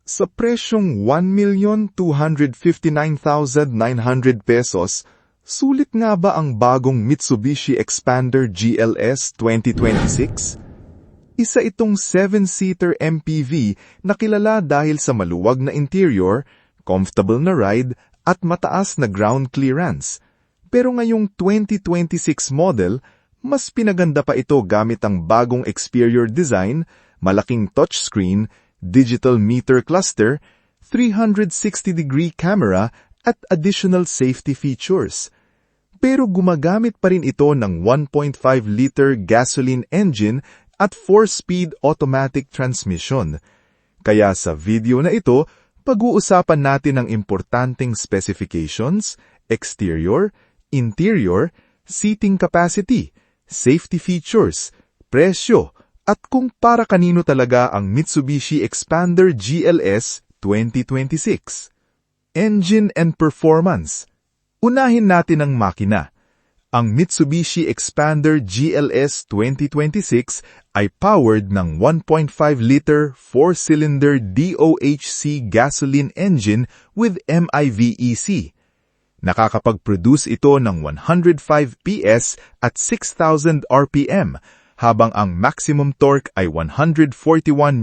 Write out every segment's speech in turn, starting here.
Sa presyong 1,259,900 pesos, sulit nga ba ang bagong Mitsubishi Xpander GLS 2026? Isa itong 7-seater MPV na kilala dahil sa maluwag na interior, comfortable na ride, at mataas na ground clearance. Pero ngayong 2026 model, mas pinaganda pa ito gamit ang bagong exterior design, malaking touchscreen, digital meter cluster, 360-degree camera at additional safety features. Pero gumagamit pa rin ito ng 1.5-liter gasoline engine at 4-speed automatic transmission. Kaya sa video na ito, pag-uusapan natin ang importanteng specifications, exterior, interior, seating capacity, safety features, presyo, at kung para kanino talaga ang Mitsubishi Xpander GLS 2026. Engine and performance. Unahin natin ang makina. Ang Mitsubishi Xpander GLS 2026 ay powered ng 1.5-liter 4-cylinder DOHC gasoline engine with MIVEC. Nakakapag-produce ito ng 105 PS at 6,000 RPM, habang ang maximum torque ay 141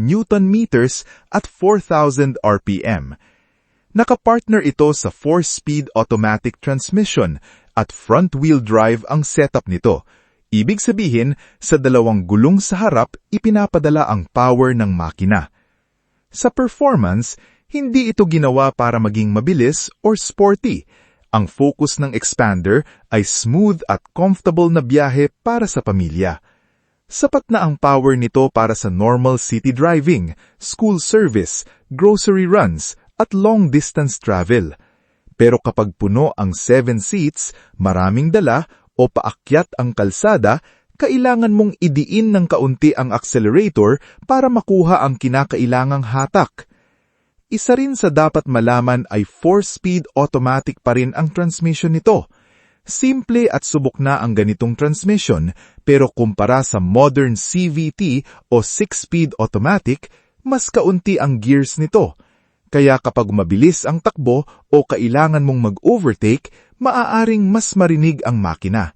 Newton-meters at 4,000 RPM. Nakapartner ito sa 4-speed automatic transmission at front-wheel drive ang setup nito. Ibig sabihin, sa dalawang gulong sa harap, ipinapadala ang power ng makina. Sa performance, hindi ito ginawa para maging mabilis or sporty. Ang focus ng Xpander ay smooth at comfortable na biyahe para sa pamilya. Sapat na ang power nito para sa normal city driving, school service, grocery runs, at long-distance travel. Pero kapag puno ang 7 seats, maraming dala o paakyat ang kalsada, kailangan mong idiin ng kaunti ang accelerator para makuha ang kinakailangang hatak. Isa rin sa dapat malaman ay 4-speed automatic pa rin ang transmission nito. Simple at subok na ang ganitong transmission, pero kumpara sa modern CVT o 6-speed automatic, mas kaunti ang gears nito. Kaya kapag mabilis ang takbo o kailangan mong mag-overtake, maaaring mas marinig ang makina.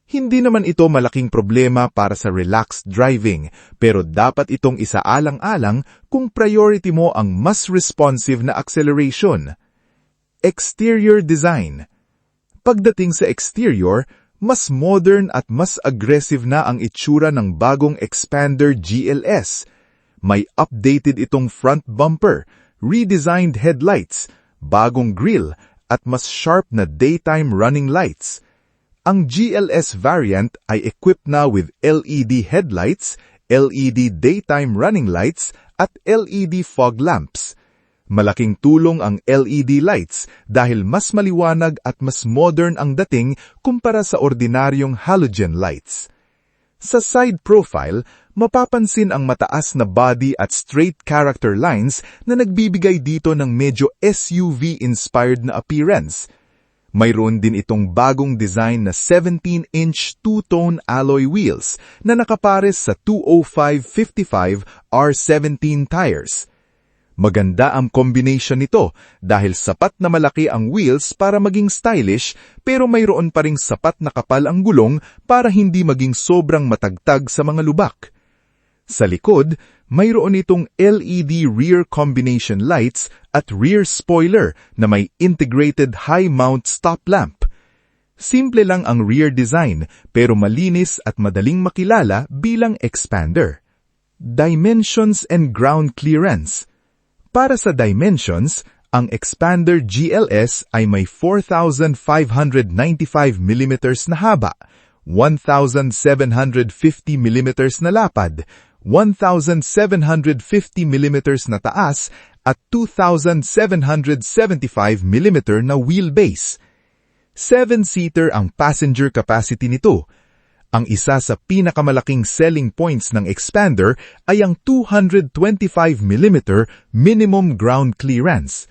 Hindi naman ito malaking problema para sa relaxed driving, pero dapat itong isaalang-alang kung priority mo ang mas responsive na acceleration. Exterior design. Pagdating sa exterior, mas modern at mas aggressive na ang itsura ng bagong Xpander GLS. May updated itong front bumper, redesigned headlights, bagong grille, at mas sharp na daytime running lights. Ang GLS variant ay equipped na with LED headlights, LED daytime running lights, at LED fog lamps. Malaking tulong ang LED lights dahil mas maliwanag at mas modern ang dating kumpara sa ordinaryong halogen lights. Sa side profile, mapapansin ang mataas na body at straight character lines na nagbibigay dito ng medyo SUV-inspired na appearance. Mayroon din itong bagong design na 17-inch two-tone alloy wheels na nakapares sa 205/55 R17 tires. Maganda ang combination nito dahil sapat na malaki ang wheels para maging stylish pero mayroon pa ring sapat na kapal ang gulong para hindi maging sobrang matagtag sa mga lubak. Sa likod, mayroon itong LED rear combination lights at rear spoiler na may integrated high-mount stop lamp. Simple lang ang rear design pero malinis at madaling makilala bilang Xpander. Dimensions and ground clearance. Para sa dimensions, ang Xpander GLS ay may 4,595 mm na haba, 1,750 mm na lapad, 1,750 mm na taas, at 2,775 mm na wheelbase. 7-seater ang passenger capacity nito. Ang isa sa pinakamalaking selling points ng Xpander ay ang 225 mm minimum ground clearance.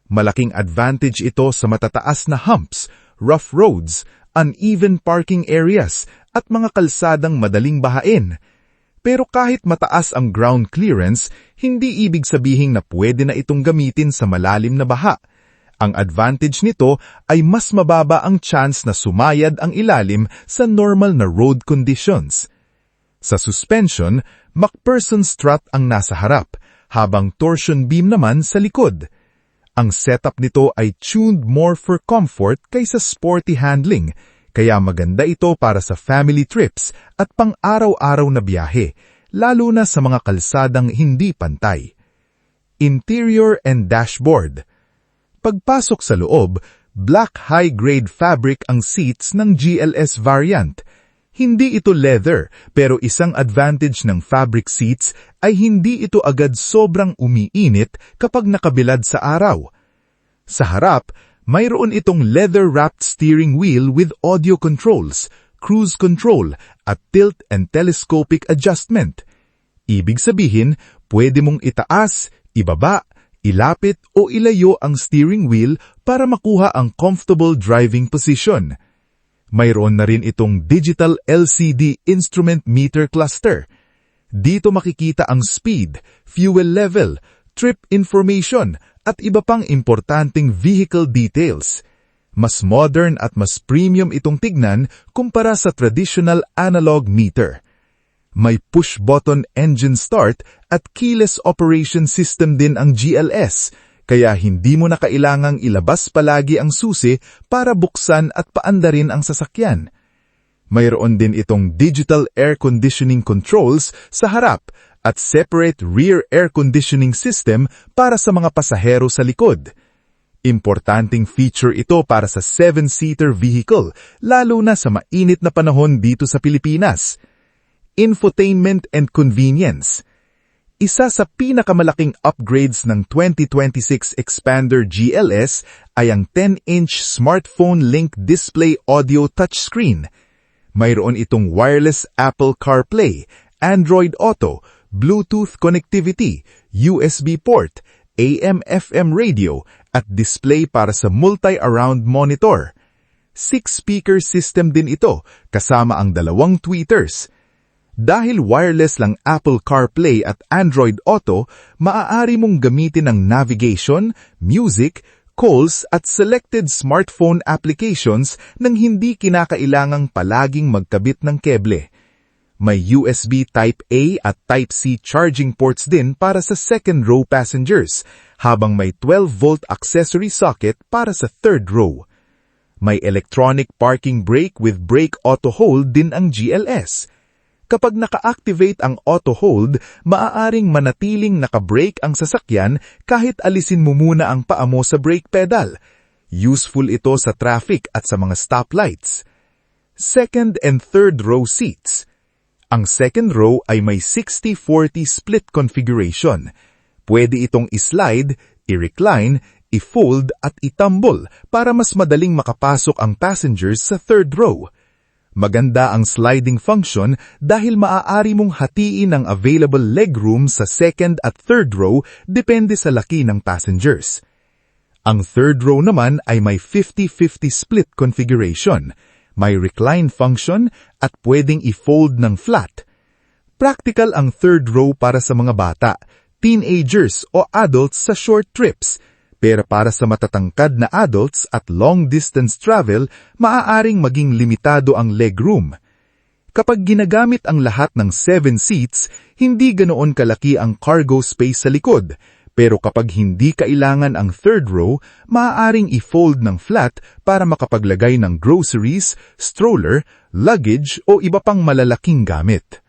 Malaking advantage ito sa matataas na humps, rough roads, uneven parking areas, at mga kalsadang madaling bahain. Pero kahit mataas ang ground clearance, hindi ibig sabihin na pwede na itong gamitin sa malalim na baha. Ang advantage nito ay mas mababa ang chance na sumayad ang ilalim sa normal na road conditions. Sa suspension, MacPherson strut ang nasa harap, habang torsion beam naman sa likod. Ang setup nito ay tuned more for comfort kaysa sporty handling, kaya maganda ito para sa family trips at pang-araw-araw na biyahe, lalo na sa mga kalsadang hindi pantay. Interior and dashboard. Pagpasok sa loob, black high-grade fabric ang seats ng GLS variant. Hindi ito leather, pero isang advantage ng fabric seats ay hindi ito agad sobrang umiinit kapag nakabilad sa araw. Sa harap, mayroon itong leather-wrapped steering wheel with audio controls, cruise control, at tilt and telescopic adjustment. Ibig sabihin, pwede mong itaas, ibaba, ilapit o ilayo ang steering wheel para makuha ang comfortable driving position. Mayroon na rin itong digital LCD instrument meter cluster. Dito makikita ang speed, fuel level, trip information, at iba pang importanteng vehicle details. Mas modern at mas premium itong tignan kumpara sa traditional analog meter. May push-button engine start at keyless operation system din ang GLS, kaya hindi mo na kailangang ilabas palagi ang susi para buksan at paandarin ang sasakyan. Mayroon din itong digital air conditioning controls sa harap at separate rear air conditioning system para sa mga pasahero sa likod. Importanteng feature ito para sa 7-seater vehicle, lalo na sa mainit na panahon dito sa Pilipinas. Infotainment and convenience. Isa sa pinakamalaking upgrades ng 2026 Expander GLS ay ang 10-inch smartphone link display audio touchscreen. Mayroon itong wireless Apple CarPlay, Android Auto, Bluetooth connectivity, USB port, AM/FM radio, at display para sa multi-around monitor. 6-speaker system din ito, kasama ang 2 tweeters. Dahil wireless lang Apple CarPlay at Android Auto, maaari mong gamitin ang navigation, music, calls at selected smartphone applications nang hindi kinakailangang palaging magkabit ng keble. May USB Type-A at Type-C charging ports din para sa second row passengers, habang may 12-volt accessory socket para sa third row. May electronic parking brake with brake auto hold din ang GLS. Kapag naka-activate ang auto hold, maaaring manatiling naka-brake ang sasakyan kahit alisin mo muna ang paa mo sa brake pedal. Useful ito sa traffic at sa mga stoplights. Second and third row seats. Ang second row ay may 60-40 split configuration. Pwede itong i-slide, i-recline, i-fold at itumble para mas madaling makapasok ang passengers sa third row. Maganda ang sliding function dahil maaari mong hatiin ang available legroom sa second at third row depende sa laki ng passengers. Ang third row naman ay may 50-50 split configuration. May recline function at pwedeng i-fold ng flat. Practical ang third row para sa mga bata, teenagers o adults sa short trips. Pero para sa matatangkad na adults at long-distance travel, maaaring maging limitado ang legroom. Kapag ginagamit ang lahat ng 7 seats, hindi ganoon kalaki ang cargo space sa likod. Pero kapag hindi kailangan ang third row, maaaring i-fold ng flat para makapaglagay ng groceries, stroller, luggage o iba pang malalaking gamit.